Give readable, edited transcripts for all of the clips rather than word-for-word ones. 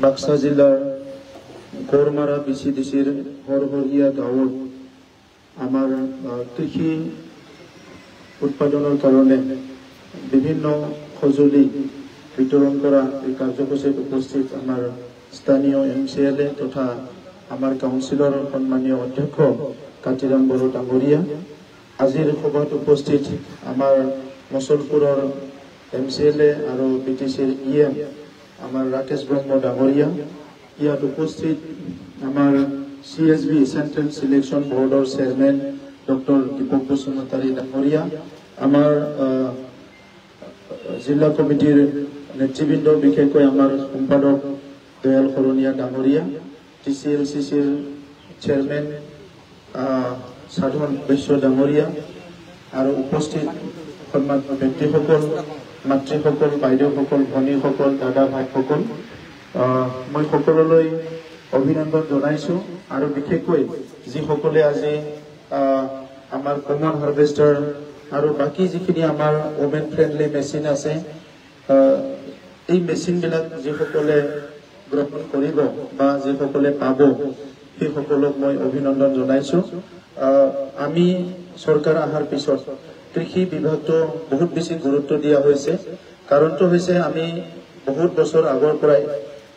বাক্সা জিলাৰ গড়মাৰা বিসিডিসিৰ হৰহৰিয়া গাঁৱত আমাৰ কৃষি উৎপাদনেৰ কাৰণে বিভিন্ন সঁজুলি বিতৰণ কৰা এই কাৰ্যসূচীত উপস্থিত আমাৰ স্থানীয় MCLA তথা আমাৰ কাউন্সিলৰ সম্মানীয় অধ্যক্ষ কাতিৰাম বড়ো ডাঙৰীয়া, আজিৰ সভাত উপস্থিত আমাৰ মছলপুৰৰ MCLA আৰু BTCৰ EM আমাৰ ৰাকেশ ব্ৰহ্ম ডাঙৰীয়া, ইয়াত উপস্থিত আমাৰ CSB সেন্ট্ৰাল সিলেকশন বোৰ্ডৰ চেয়াৰম্যান ডক্টৰ দীপক বসুমতাৰী ডাঙৰীয়া, আমাৰ জিলা কমিটিৰ নেতৃবৃন্দ, বিশেষকৈ আমাৰ সম্পাদক দয়াল শৰণীয়া ডাঙৰীয়া, TCLCCৰ চেয়াৰম্যান সাধন বৈশ্য ডাঙৰীয়া আৰু উপস্থিত সন্মানীয় ব্যক্তিসকল, মাতৃসকল, বাইদেউসকল, ভনীসকল, দাদা ভাইসকল, মই সকলোলৈ অভিনন্দন জনাইছো। আৰু বিশেষকৈ যিসকলে আজি আমাৰ কমন হাৰ্ভেষ্টাৰ আৰু বাকি যিখিনি আমাৰ ওমেন ফ্ৰেণ্ডলি মেচিন আছে, এই মেচিনবিলাক যিসকলে গ্ৰহণ কৰিব বা যিসকলে পাব সেই সকলক মই অভিনন্দন জনাইছো। আমি চৰকাৰ অহাৰ পিছত কৃষি বিভাগটো বহুত বেছি গুৰুত্ব দিয়া হৈছে। কাৰণটো হৈছে আমি বহুত বছৰ আগৰ পৰাই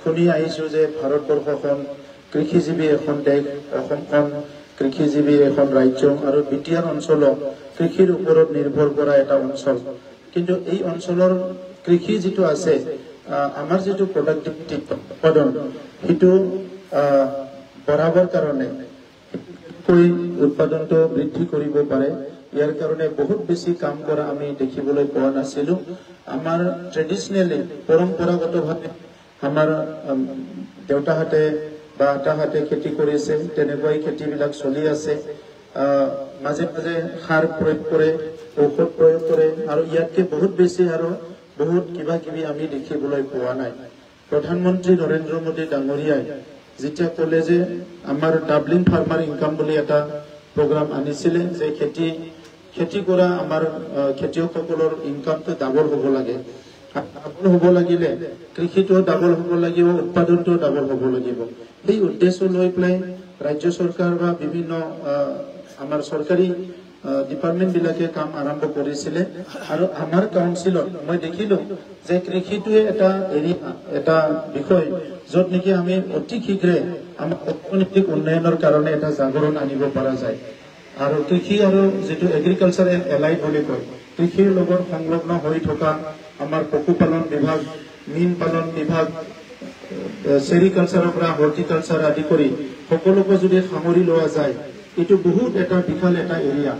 শুনি আহিছো যে ভাৰতবৰ্ষখন কৃষিজীৱী এখন দেশ, অসমখন কৃষিজীৱী এখন ৰাজ্য আৰু বিটিয়াৰ অঞ্চল কৃষিৰ ওপৰত নিৰ্ভৰ কৰা এটা অঞ্চল। কিন্তু এই অঞ্চলৰ কৃষি যিটো আছে, আমাৰ যিটো প্ৰডাক্টিভিটি উৎপাদন সেইটো বঢ়াবৰ কাৰণে উৎপাদনটো বৃদ্ধি কৰিব পাৰে। ইয়াৰ কাৰণে বহুত বেছি কাম কৰা আমি দেখিবলৈ পোৱা নাছিলো। আমাৰ ট্ৰেডিশনেলি পৰম্পৰাগতভাৱে আমাৰ দেউতাহঁতে বা আটাহঁতে খেতি কৰিছে, তেনেকৈ খেতিবিলাক চলি আছে। মাজে মাজে সাৰ প্ৰয়োগ কৰে, ঔষধ প্ৰয়োগ কৰে, আৰু ইয়াতকে বহুত বেছি আৰু বহুত কিবা কিবি আমি দেখিবলৈ পোৱা নাই। প্ৰধানমন্ত্ৰী নৰেন্দ্ৰ মোদী ডাঙৰীয়াই যেতিয়া ক'লে যে আমাৰ ডাবলিং ফাৰ্মাৰ ইনকাম বুলি এটা প্ৰগ্ৰাম আনিছিলে, যে খেতি কৰা আমাৰ খেতিয়কসকলৰ ইনকামটো ডাবল হ'ব লাগে। ডাবল হ'ব লাগিলে কৃষিটো ডাবল হ'ব লাগিব, উৎপাদনটো ডাবল হ'ব লাগিব। সেই উদ্দেশ্য লৈ পেলাই ৰাজ্য চৰকাৰ বা বিভিন্ন আমাৰ চৰকাৰী ডিপাৰ্টমেন্ট বিলাকে কাম আৰম্ভ কৰিছিলে। আৰু আমাৰ কাউন্সিলত মই দেখিলো যে কৃষিটোৱে এটা বিষয় য'ত নেকি আমি অতি শীঘ্ৰে আমাৰ অৰ্থনৈতিক উন্নয়নৰ কাৰণে এটা জাগৰণ আনিব পৰা যায়। আৰু কৃষি আৰু যিটো এগ্ৰিকালচাৰ এলাইড বুলি কয়, কৃষিৰ লগত সংলগ্ন হৈ থকা আমাৰ পশুপালন বিভাগ, মীন পালন বিভাগ, চেৰিকালচাৰৰ পৰা হৰ্টিকালচাৰ আদি কৰি সকলোকে যদি সামৰি লোৱা যায়, এইটো বহুত এটা বিশাল এটা এৰিয়া।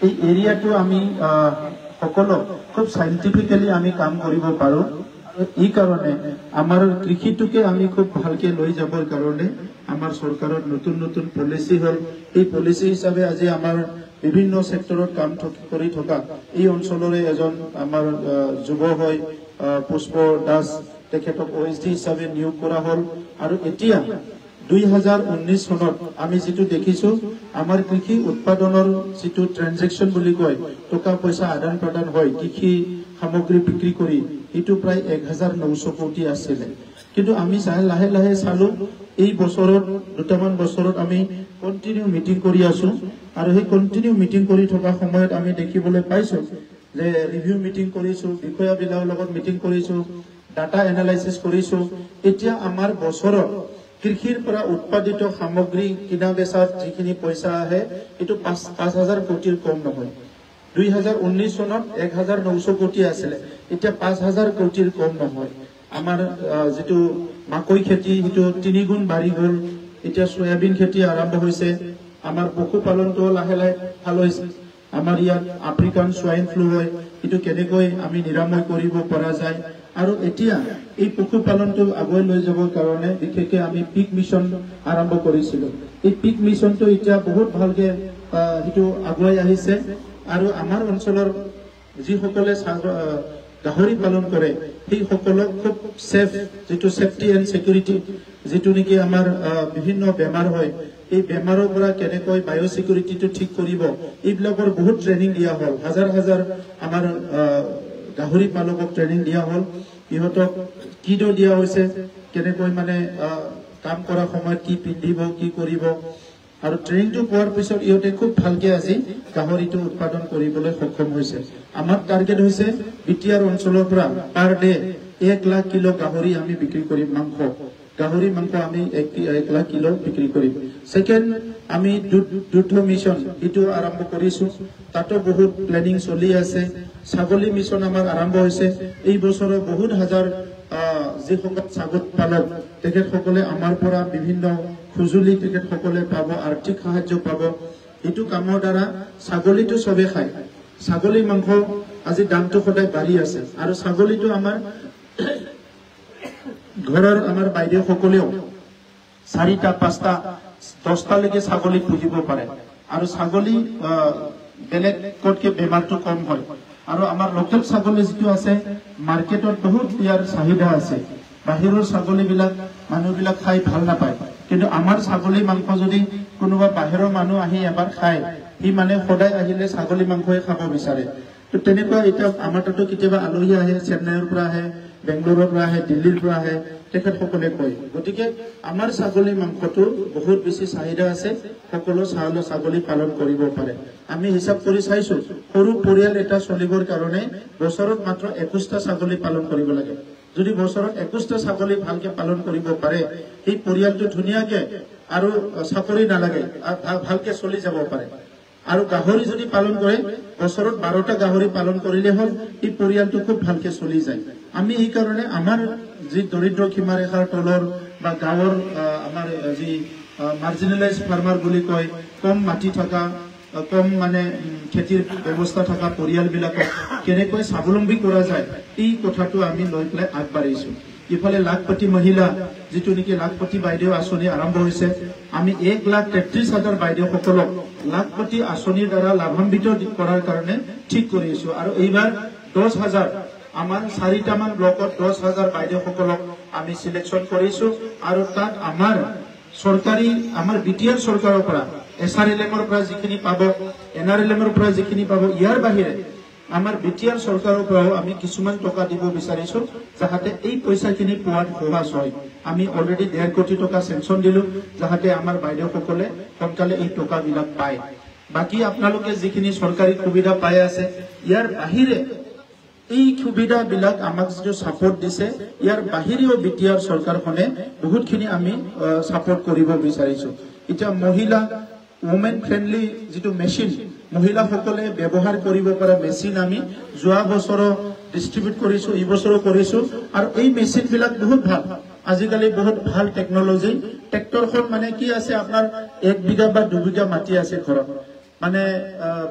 এই এৰিয়াটো আমি সকলো খুব সাইন্টিফিকেলি আমি কাম কৰিব পাৰো। এই কাৰণে আমাৰ কৃষিটোকে আমি খুব ভালকে লৈ যাবৰ কাৰণে আমাৰ চৰকাৰৰ নতুন নতুন পলিচি হ'ল। এই পলিচি হিচাপে আজি আমাৰ বিভিন্ন সেক্টৰত কাম কৰি থকা এই অঞ্চলৰে এজন আমাৰ যুৱ হয় পুষ্প দাস, তেখেতক OSD হিচাপে নিয়োগ কৰা হ'ল। আৰু এতিয়া 2019 চনত আমি যেটো দেখিছো আমাৰ কৃষি উৎপাদনৰ যেটো ট্ৰানজেকশন বুলি কয়, টকা পইচা আদান প্ৰদান হয় কৃষি সামগ্ৰী বিক্ৰী কৰি, এটো প্ৰায় 1900 কোটি আছিল। কিন্তু আমি লাহে লাহে চালো এই বছৰত দুটামান বছৰত আমি কন্টিনিউ মিটিং কৰি আছো। আৰু সেই কন্টিনিউ মিটিং কৰি থকা সময়ত আমি দেখিবলৈ পাইছো যে ৰিভিউ মিটিং কৰিছো, বিষয়াবিলাকৰ লগত মিটিং কৰিছো, ডাটা এনালাইসিস কৰিছো। এতিয়া আমাৰ বছৰত কৃষিৰ পৰা উৎপাদিত সামগ্ৰী কিনা বেচাত যিখিনি পইচা আহে এটো 5000 কোটিৰ কম নহয়। 2019 চনত 1900 কোটি আছিল, এতিয়া 5000 কোটিৰ কম নহয়। আমাৰ যেটো মাকৈ খেতি এটো 3 গুণ বাঢ়ি গ'ল। এতিয়া সয়াবিন খেতি আৰম্ভ হৈছে। আমাৰ পশুপালনটো লাহে লাহে ভাল হৈছে। আমাৰ ইয়াত আফ্ৰিকান সোয়াইন ফ্লু হয়, এটো কেনেকৈ আমি নিৰাময় কৰিব পৰা যায়। আৰু এতিয়া এই পশুপালনটো আগুৱাই লৈ যাবৰ কাৰণে বিশেষকৈ আমি পিক মিছন আৰম্ভ কৰিছিলো। এই পিক মিছনটো এতিয়া বহুত ভালকে এটো আগুৱাই আহিছে। আৰু আমাৰ অঞ্চলৰ যিসকলে গাহৰি পালন কৰে সেই সকলক খুব সেফ যেটো সেফটি এন্ড সিকিউৰিটি যেটো নেকি আমাৰ বিভিন্ন বেমাৰ হয়, এই বেমাৰৰ পৰা কেনেকৈ বায়ো সিকিউৰিটিটো ঠিক কৰিব, এইবিলাকৰ বহুত ট্ৰেনিং দিয়া হ'ল। হাজাৰ হাজাৰ আমাৰ গাহৰি পালকক ট্ৰেনিং দিয়া হ'ল। ইহঁতক কিটো দিয়া হৈছে কেনেকৈ মানে কাম কৰাৰ সময়ত কি পিন্ধিব কি কৰিব আৰু ট্ৰেইনিংটো পোৱাৰ পিছত ইহঁতে খুব ভালকে আজি গাহৰিটো উৎপাদন কৰিবলৈ সক্ষম হৈছে আমাৰ টাৰ্গেট হৈছে বিটিআৰ অঞ্চলৰ পৰা পাৰ ডে 1 লাখ কিলো গাহৰি আমি বিক্ৰী কৰিম গাহৰি মাংস আমি 1 লাখ কিলো বিক্ৰী কৰিম সেকেন্ড আমি দুধ মিশন ইটো আৰম্ভ কৰিছো তাতো বহুত প্ল্যানিং চলি আছে ছাগলী মিশন আমাৰ আৰম্ভ হৈছে এই বছৰ বহুত হাজাৰ যিসকল ছাগল পালক তেখেতসকলে আমাৰ পৰা বিভিন্ন খুজুলি তেখেতসকলে পাব আৰ্থিক সাহায্য পাব এইটো কামৰ দ্বাৰা ছাগলীটো সবে খায় ছাগলী মাংস আজি দামটো সদায় বাঢ়ি আছে আৰু ছাগলীটো আমাৰ ঘৰৰ আমাৰ বাইদেউ সকলেও 4টা 5টা 10টা লৈকে ছাগলী পুহিব পাৰে আৰু ছাগলী বেলেগ কোটকে বেমাৰটো কম হয় আৰু আমাৰ লোকেল ছাগলী যিটো আছে মাৰ্কেটত বহুত ইয়াৰ চাহিদা আছে বাহিৰৰ ছাগলী বিলাক মানুহবিলাক খাই ভাল নাপায় কিন্তু আমাৰ ছাগলী মাংস যদি কোনোবা বাহিৰৰ মানুহ আহি এবাৰ খায় ই মানে সদায় আহিলে ছাগলী মাংসই খাব বিচাৰে তো তেনেকুৱা এটা আমাৰ তাতো কেতিয়াবা আলহী আহে চেন্নাইৰ পৰা আহে বেংগলোৰৰ পৰা আহে দিল্লীৰ পৰা আহে তেখেতসকলে কয় গতিকে আমাৰ ছাগলী মাংসটো বহুত বেছি চাহিদা আছে সকলো ছাগলী পালন কৰিব পাৰে আমি হিসাব কৰি চাইছো সৰু পৰিয়াল এটা চলিবৰ কাৰণে বছৰত মাত্ৰ 21টা ছাগলী পালন কৰিব লাগে যদি বছৰত 21টা ছাগলী ভালকে পালন কৰিব পাৰে এই পৰিয়ালটো ধুনীয়াকে আৰু চাকৰি নালাগে ভালকে চলি যাব পাৰে আৰু গাহৰি যদি পালন কৰে বছৰত 12টা গাহৰি পালন কৰিলে হল এই পৰিয়ালটো খুব ভালকে চলি যায় আমি এই কাৰণে আমাৰ যি দৰিদ্ৰ সীমাৰেখাৰ তলৰ বা গাঁৱৰ আমাৰ যি মাৰ্জিনেলাইজ ফাৰ্মাৰ বুলি কয় কম মাটি থকা কম মানে খেতিৰ ব্যৱস্থা থকা পৰিয়ালবিলাকক কেনেকৈ স্বাৱলম্বী কৰা যায় এই কথাটো আমি লৈ পেলাই আগবাঢ়িছো ইফালে লাখপতি মহিলা যেটো নেকি লাখপতি বাইদেউ আঁচনি আৰম্ভ হৈছে আমি 1,33,000 বাইদেউ সকলক লাখপতি আঁচনিৰ দ্বাৰা লাভান্বিত কৰাৰ কাৰণে ঠিক কৰিছো আৰু এইবাৰ 10,000 আমাৰ 4টা মান ব্লকত 10,000 বাইদেউ সকলক আমি সিলেকশন কৰিছো আৰু তাত আমাৰ সৰকাৰি আমাৰ বিটিআৰ সৰকাৰেৰ পৰা এসআৰএলএমৰ পৰা যিখিনি পাব এনআৰএলএমৰ পৰা যিখিনি পাব ইয়াৰ বাহিৰে আমাৰ বিটিআৰ সৰকাৰেৰ পৰাও আমি কিছুমান টকা দিব বিচাৰিছো যাহাতে এই পইচাখিনি পোৱাত সহজ হয় আমি অলৰেডি 1.5 কোটি টকা সেনকশন দিলো যাহাতে আমাৰ বাইদেউ সকলে সোনকালে এই টকা বিলাক পায় বাকি আপোনালোকে যিখিনি সরকারি সুবিধা পাই আছে ইয়াৰ বাহিৰে এই সুবিধা বিলাক আমাক যে সাপোৰ্ট দিছে ইয়াৰ বাহিৰেও বিটিআৰ সৰকাৰখনে বহুতখিনি আমি সাপোৰ্ট কৰিব বিচাৰিছো এটা মহিলা ওমেন ফ্ৰেন্ডলি যেটো মেশিন মহিলা সকলে ব্যৱহাৰ কৰিব পৰা মেশিন আমি যোৱা বছৰ ডিস্ট্ৰিবিউট কৰিছো এই বছৰ কৰিছো আৰু এই মেশিন বিলাক বহুত ভাল আজিকালি বহুত ভাল টেকনলজি ট্ৰেক্টৰখন মানে কি আছে আপোনাৰ 1 বিঘা বা 2 বিঘা মাটি আছে ঘৰত মানে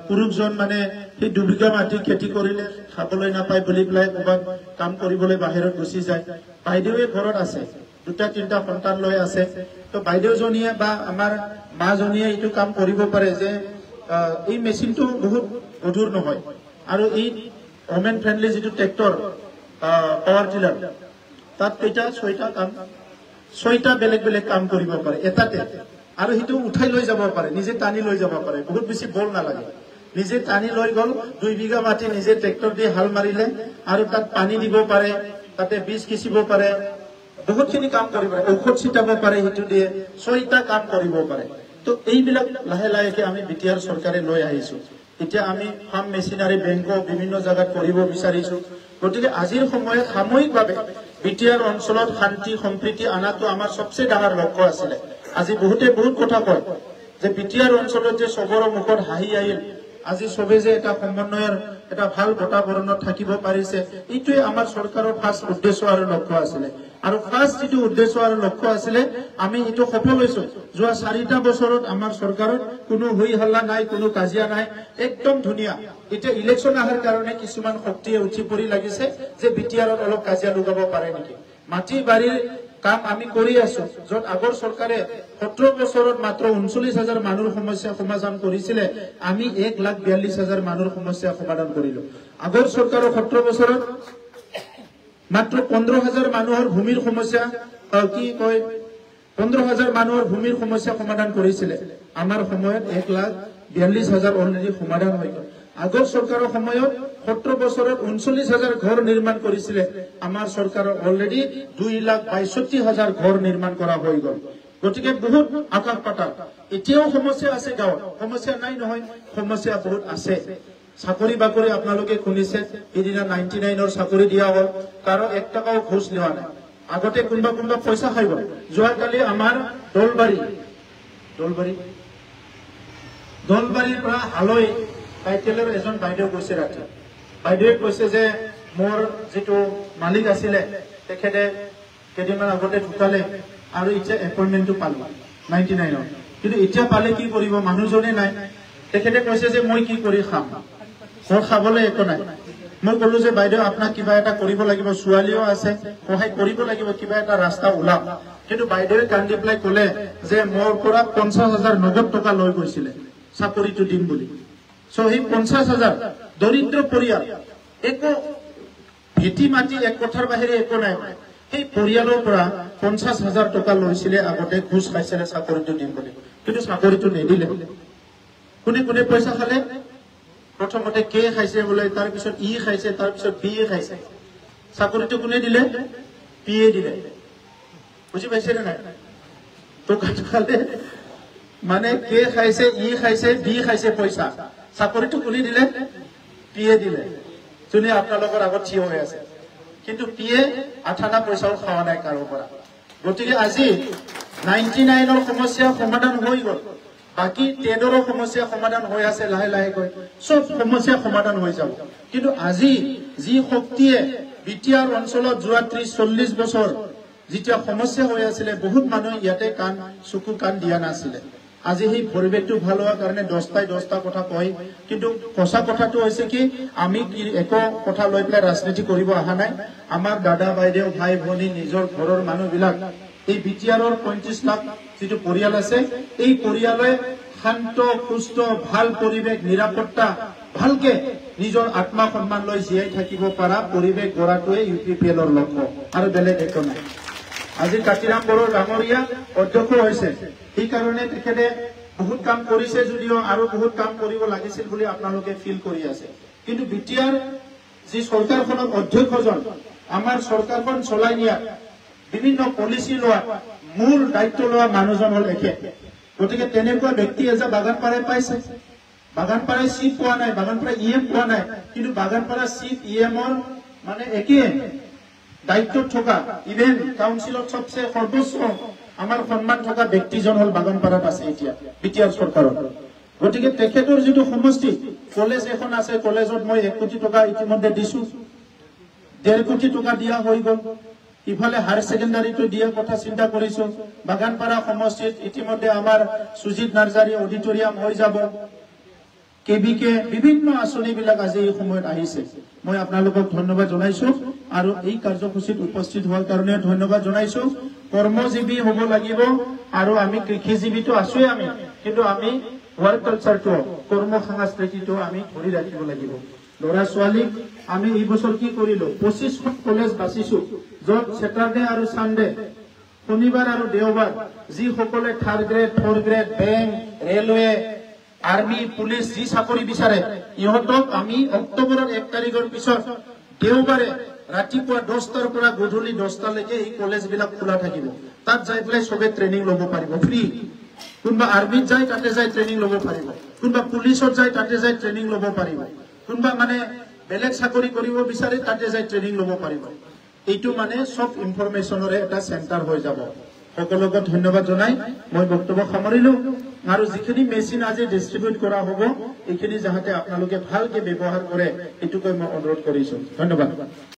পুৰুষজন মানে সেই 2 বিঘা মাটি খেতি কৰিলে খাবলৈ নাপায় বুলি প্লাই ক'বাত কাম কৰিবলৈ বাহিৰত গুচি যায় বাইদেউৱে ঘৰত আছে 2-3টা সন্তান লৈ আছে তো বাইদেউজনীয়ে বা আমাৰ মাজনীয়ে এইটো কাম কৰিব পাৰে যে এই মেশিনটো বহুত গধুৰ নহয় আৰু এই ওমেন ফ্ৰেন্ডলি যেটো ট্ৰেক্টৰ পাৱাৰ টিলাৰ তাত কেইটা 6টা কাম 6টা বেলেগ বেলেগ কাম কৰিব পাৰে এটাতে আৰু হিটো উঠাই লৈ যাব পাৰে নিজে টানি লৈ যাব পাৰে বহুত বেছি বল নালাগে নিজে টানি লৈ গল 2 বিঘা মাটি নিজে ট্ৰেক্টৰ দি হাল মাৰিলে আৰু তাত পানী দিব পাৰে তাতে বীজ কিছিব পাৰে বহুতখিনি কাম কৰিব পাৰে ঔষধ ছিটাব পাৰে হিটো দিয়ে 6টা কাম কৰিব পাৰে তো এইবিলাক লাহে লাহে আমি বিটিআৰ সৰকাৰে লৈ আহিছো এতিয়া আমি ফাৰ্ম মেশিনাৰি ব্যাংক বিভিন্ন জায়গাত কৰিব বিচাৰিছো গতিকে আজিৰ সময়ত সাময়িকভাৱে বিটিআৰ অঞ্চলত শান্তি সম্প্ৰীতি আনাটো আমাৰ সবচেয়ে ডাঙৰ লক্ষ্য আছিল আজি বহুত কথা কয় যে বিটিআৰ অঞ্চলত যে সবৰ মুখত হাঁহি আহিল আজি সবে যে এটা সমন্বয়ৰ এটা ভাল বাতাবৰণত থাকিব পাৰিছে এইটোৱে আমাৰ সৰকাৰৰ ফাৰ্স্ট উদ্দেশ্য আৰু লক্ষ্য আছিল আৰু ফাৰ্স্ট যেটো উদ্দেশ্য আৰু লক্ষ্য আছিল আমি এটো সফল হৈছো যোৱা 4টা বছৰত আমাৰ সৰকাৰৰ কোনো হৈ হল্লা নাই কোনো কাজিয়া নাই একদম ধুনিয়া এটা ইলেকশন আহাৰ কাৰণে কিছুমান শক্তি উঠি পৰি লাগিছে যে বিটিআৰত অলপ কাজিয়া লগাব পাৰে নেকি মাটি বাৰীৰ কাম আমি কৰি আছো যত আগৰ সৰকাৰে 17 বছৰত মাত্ৰ 39,000 মানুহৰ সমস্যা সমাধান কৰিছিলে আমি 1,42,000 মানুহৰ সমস্যা সমাধান কৰিলো আগৰ সৰকাৰৰ 17 বছৰত মাত্ৰ 15,000 মানুহৰ ভূমিৰ সমস্যা কি কয় 15,000 মানুহৰ ভূমিৰ সমস্যা সমাধান কৰিছিলে আমাৰ সময়ত 1,42,000 অলৰেডি সমাধান হৈ গল আগৰ সৰকাৰৰ সময়ত 17 বছৰত 39,000 ঘৰ নিৰ্মাণ কৰিছিলে আমাৰ চৰকাৰৰ অলৰেডি 2,62,000 ঘৰ নিৰ্মাণ কৰা হৈ গ'ল গতিকে বহুত আকাশ পাতাল এতিয়াও সমস্যা আছে গাঁৱত সমস্যা নাই নহয় সমস্যা বহুত আছে চাকৰি বাকৰি আপোনালোকে শুনিছে এদিনা 99ৰ চাকৰি দিয়া হ'ল কাৰো 1 টকাও ঘুষ লোৱা নাই আগতে কোনবা পইচা খাইব যোৱাকালি আমাৰ দলবাৰীৰ পৰা হালৈ টাইটেলৰ এজন বাইদেউ গৈছে ৰাতি বাইদেৱে কৈছে যে মোৰ যেটো মালিক আছিলে তেখেতে কেদিনমান আগতে ঢুকালে আৰু ইচ্ছা এপইন্টমেন্টটো পালো 99ৰ কিন্তু ইচ্ছা পালে কি কৰিব মানুহজনে নাই তেখেতে কৈছে যে মই কি কৰি খাম ঘৰ খাবলৈ একো নাই মই কলো যে বাইদেউ আপোনাক কিবা এটা কৰিব লাগিব ছোৱালীও আছে সহায় কৰিব লাগিব কিবা এটা ৰাস্তা ওলাওক কিন্তু বাইদেৱে কান্দি পেলাই ক'লে যে মোৰ পৰা 50,000 নগদ টকা লৈ গৈছিলে চাকৰিটো দিম বুলি সো এই 50,000 দৰিদ্ৰ পৰিয়াল একো ভেটি মাটি এক কথাৰ বাহিৰে একো নাই এই পৰিয়ালৰ পৰা 50,000 টকা লৈছিলে আগতে ঘুষ খাইছিলে চাকৰিটো দিম বুলি কিন্তু চাকৰিটো নিদিলে কোনে পইচা খালে প্ৰথমতে কে খাইছে বলে তাৰ পিছত ই খাইছে তাৰ পিছত বি খাইছে চাকৰিটো কোনে দিলে পিয়ে দিলে বুজি পাইছে না তো কাটখালে মানে কে খাইছে ই খাইছে বি খাইছে পইচা চাকৰিটো কোনে দিলে পিয়ে দিলে যোনে আপোনালোকৰ আগত থিয় হৈ আছে কিন্তু পিয়ে আঠানা পইচাও খাওয়া নাই কাৰো পৰা গতিকে আজি 99ৰ সমস্যা সমাধান হৈ গ'ল বাকি 13ৰ সমস্যা সমাধান হৈ আছে লাহে গৈ সব সমস্যা সমাধান হৈ যাব কিন্তু আজি যি শক্তিয়ে বিটিআৰ অঞ্চলত যোৱা 30-40 বছৰ যেতিয়া সমস্যা হৈ আছিল বহুত মানুহ ইয়াতে কান চকু কান দিয়া নাছিলে আজি সেই পৰিবেশটো ভাল হোৱাৰ কাৰণে 10টা কথা কয় কিন্তু সঁচা কথাটো হৈছে কি আমি একো কথা লৈ পেলাই ৰাজনীতি কৰিব অহা নাই আমাৰ দাদা বাইদেউ ভাই ভনী নিজৰ ঘৰৰ মানুহবিলাক এই বিটিআৰৰ 35 লাখ যেটো পৰিয়াল আছে এই পৰিয়ালে শান্ত সুস্থ ভাল পৰিবেশ নিৰাপত্তা ভালকে নিজৰ আত্মা সন্মান লৈ জীয়াই থাকিব পৰা পৰিবেশ গৰাটোৱে ইউপিপিএলৰ লক্ষ্য আৰু বেলেগ একো নাই আজি কাটিৰাম বড়ো ডাঙৰীয়া অধ্যক্ষ হৈছে এই কাৰণে তেখেতে বহুত কাম কৰিছে যদিও আৰু বহুত কাম কৰিব লাগিছিল বুলি আপোনালোকে ফিল কৰি আছে কিন্তু বিটিআৰ যি সৰকাৰখনৰ অধ্যক্ষজন আমাৰ সৰকাৰখন চলাই নিয়া বিভিন্ন পলিসি লোৱা মূল দায়িত্ব লোৱা মানুহজন হল একে গতিকে তেনেকুৱা ব্যক্তি এজা বাগানপাৰাই পাইছে বাগানপাৰাই চিপ পোৱা নাই বাগানপাৰা ইএম পোৱা নাই কিন্তু বাগানপাৰা চিপ ইএমৰ মানে একে দায়িত্ব থকা ইভেন কাউন্সিলত সবচেয়ে সৰ্বোচ্চ আমাৰ সম্মান থকা ব্যক্তিজন হল বাগানপাৰাত আছে এতিয়া বিটিআৰ সৰকাৰত গতিকে তেখেতৰ যেটো সমষ্টি কলেজ এখন আছে কলেজত মই 1 কোটি টকা ইতিমধ্যে দিছো 1.5 কোটি টকা দিয়া হৈ গল ইফালে হায়ার সেকেন্ডারিটো দিয়া কথা চিন্তা কৰিছো বাগানপাৰা সমষ্টিত ইতিমধ্যে আমাৰ সুজিত নাৰ্জাৰী অডিটোৰিয়াম হৈ যাব কেবিকে বিভিন্ন আঁচনি বিলাক আজি এই সময়ত আহিছে মই আপোনালোকক ধন্যবাদ জনাইছো আৰু এই কাৰ্যসূচীত উপস্থিত হোৱাৰ কাৰণে ধন্যবাদ জনাইছো কৰ্মজীৱী হ'ব লাগিব আৰু আমি কৃষিজীৱীটো আছোই আমি কিন্তু আমি ওয়াৰ্ক কালচাৰটো কৰ্ম সংস্কৃতিটো আমি ধৰি ৰাখিব লাগিব লৰা ছোৱালী আমি এই বছৰ কি কৰিলো 25খন কলেজ বাছিছো যত স্যাটাৰডে আৰু সানডে শনিবাৰ আৰু দেওবাৰ যি সকলে 3rd grade 4th grade bank railway army police যি চাকৰি বিচাৰে ইহঁতক আমি অক্টোবৰৰ 1 তাৰিখৰ পিছত দেওবাৰে ৰাতিপুৱা 10টাৰ পৰা গধূলি 10টালৈকে এই কলেজ বিলাক খোলা থাকিব তাত যাই পেলাই সবে ট্ৰেনিং ল'ব পাৰিব ফ্ৰী কোনবা আৰ্মিত যাই তাতে যাই ট্ৰেনিং ল'ব পাৰিব কোনবা পুলিশত যাই তাতে যাই ট্ৰেনিং ল'ব পাৰিব কোনবা মানে বেলেগ চাকৰি কৰিব বিচাৰে তাতে যাই ট্ৰেনিং ল'ব পাৰিব এইটো মানে সব ইনফৰমেশনৰে এটা সেন্টাৰ হৈ যাব সকলোকে ধন্যবাদ জনাই মই বক্তব্য সামৰিলো আৰু যিখিনি মেচিন আজি ডিস্ট্ৰিবিউট কৰা হ'ব এইখিনি যাহতে আপোনালোকে ভালকে ব্যৱহাৰ কৰে এটুকৈ মই অনুৰোধ কৰিছো ধন্যবাদ